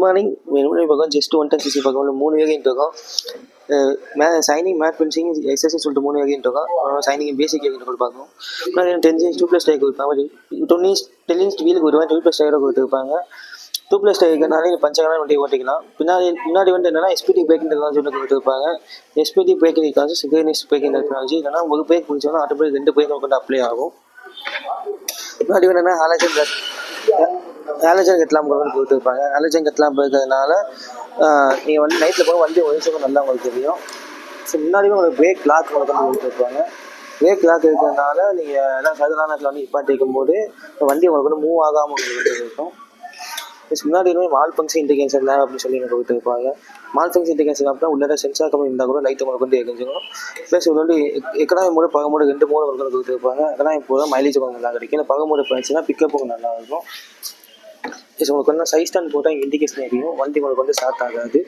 Morning என்னுடைய பக்கம் just 110cc பக்கம் 3 வேரியன்ட் இருக்கும். சைனிங் மேட் ஃபினிஷிங் எக்ஸஸ்ன்னு சொல்லிட்டு 3 வேரியன்ட் இருக்கும். சைனிங் பேசிக் வேரியன்ட் கொடுப்பாங்க. அப்புறம் 10 inch 2+ டயர் கொடுப்பாங்க. 10 inch வீலுக்கு ஒரு 2+ டயர் கொடுத்துருப்பாங்க. 2+ டயர் இருக்கிறனால பஞ்சகாலம் வண்டி ஓட்டிக்கலாம். முன்னாடி வந்து என்னன்னா எஸ்பிடி பிரேக்கிங் டெக்னாலஜி ஒன்று கொடுத்துருப்பாங்க. SBT braking technology synchronised braking technology. இல்லைனா ஒரு பிரேக் முடிச்சோன்னா ஆட்டோமேட்டிக் 2 பிரேக் கொண்டு அப்ளை ஆகும். முன்னாடி என்னன்னா ஹாலஜன் கட்லாம் கொடுத்துருப்பாங்க. ஹாலஜன் கட்லாம் இருக்கிறதுனால நீங்கள் வந்து நைட்டில் போக வண்டி ஒழிச்சவங்க நல்லா உங்களுக்கு தெரியும். ஸோ முன்னாடியே உங்களுக்கு பிரேக் லாக் உங்களுக்கு வந்து கொடுத்துருப்பாங்க. பிரேக் லாக் இருக்கிறதுனால நீங்கள் எல்லாம் சதுரான இடத்துல வந்து நிப்பாட்டிக்கும் போது வண்டி உங்களுக்கு வந்து மூவ் ஆகாமல் உங்களுக்கு இருக்கும். ப்ளஸ் முன்னாடி மால் ஃபங்க்ஷன் இண்டிகேஷன் லேப் அப்படின்னு சொல்லி எனக்கு கொடுத்துருப்பாங்க. மால் ஃபங்க்ஷன் இண்டிகேஷன் லேப்னா உள்ளே சென்சார் கம்மி இருந்தால் கூட லைட் உங்களுக்கு வந்து எரிஞ்சிடும். ப்ளஸ் இது வந்து எக்கனாமி மோடு பக மோடு 2 மோடு உங்களுக்கு கொடுத்துருப்பாங்க. எக்கனாமி போட மைலேஜ் கொஞ்சம் நல்லா கிடைக்கும். இல்லை பக மோடு போயிடுச்சுன்னா பிக்கப் கொஞ்சம் நல்லா இருக்கும். ப்ளஸ் உங்களுக்கு வந்து சைஸ் ஸ்டாண்ட் போட்டால் இண்டிகேஷன் எரியும். வண்டி உங்களுக்கு வந்து ஸ்டார்ட் ஆகாது.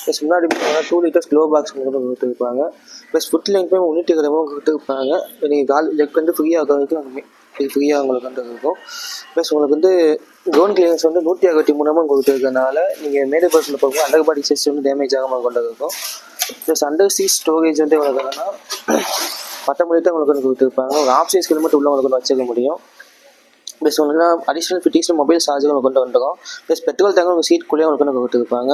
ப்ளஸ் முன்னாடி 2 liters க்ளோ பாக்ஸ் உங்களுக்கு கொடுத்துருப்பாங்க. ப்ளஸ் ஃபுட் லைன் போய் யூனிட் கிடமும் கொடுத்துருப்பாங்க. நீங்கள் கால் லெக் வந்து ஃப்ரீயாக இருக்கிறதுக்கு ஃப்ரீயாக உங்களுக்கு வந்து இருக்கும். ப்ளஸ் உங்களுக்கு வந்து கிரவுண்ட் கிளியரன்ஸ் வந்து 163 கொடுத்துருக்கனால நீங்கள் மேலே பர்சனில் போகும்போது அண்டர் பாடி சைஸ் வந்து டேமேஜ் ஆகாமல் கொண்டு இருக்கும். ப்ளஸ் அண்டர் சீட் ஸ்டோரேஜ் வந்து உங்களுக்கு என்னன்னா 19 லிட்டர் உங்களுக்கு வந்து கொடுத்துருப்பாங்க. ஒரு ஆப்ஷன்ஸ் கிலோமீட்டர் உள்ள உங்களுக்கு வந்து வச்சுக்க முடியும். ப்ளஸ் உங்களுக்கு அடிஷ்னல் ஃபிட்டிங்ஸில் மொபைல் சார்ஜர் உங்களுக்கு கொண்டு வந்துருக்கும். ப்ளஸ் பெட்ரோல் டேங்க் உங்கள் சீட்குள்ளேயே உங்களுக்கு வந்து கொடுத்துருப்பாங்க.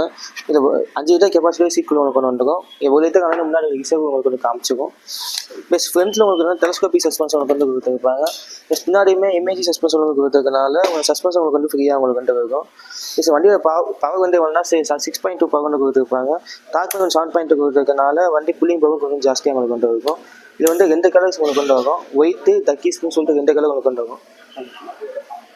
இது 5 லிட்டர் கெப்பாசிட்டி சீட்குள்ளே உங்களுக்கு கொண்டு வந்துருக்கும். 1 லிட்டர் கணக்கு முன்னாடி ரிசர்வ் உங்களுக்கு வந்து காமிச்சிக்கும். ப்ளஸ் ஃப்ரண்ட்டில் உங்களுக்கு வந்து டெலஸ்கோபிக் சஸ்பென்ஸ் உங்களுக்கு வந்து கொடுத்துருப்பாங்க. ப்ளஸ் முன்னாடியுமே எம்ஏஜி சஸ்பென்ஸ் உங்களுக்கு கொடுத்துருக்கனால உங்கள் சஸ்பென்ஸ் உங்களுக்கு வந்து ஃப்ரீயாக உங்களுக்கு வந்து இருக்கும். ப்ளஸ் வண்டியோட பவர் வந்து எவ்வளோனா 6.2 பவர் வந்து கொடுத்துருப்பாங்க. டார்க் வந்து 7.2 கொடுத்துருக்கனால வண்டி புல்லிங் பவர் கொஞ்சம் ஜாஸ்தியாக உங்களுக்கு வந்து இருக்கும். இது வந்து 2 கலர்ஸ் உங்களுக்கு கொண்டு வரும். ஒயிட்டு டக்கீஸ்ன்னு சொல்லிட்டு 2 கலர் உங்களுக்கு கொண்டு வரும்.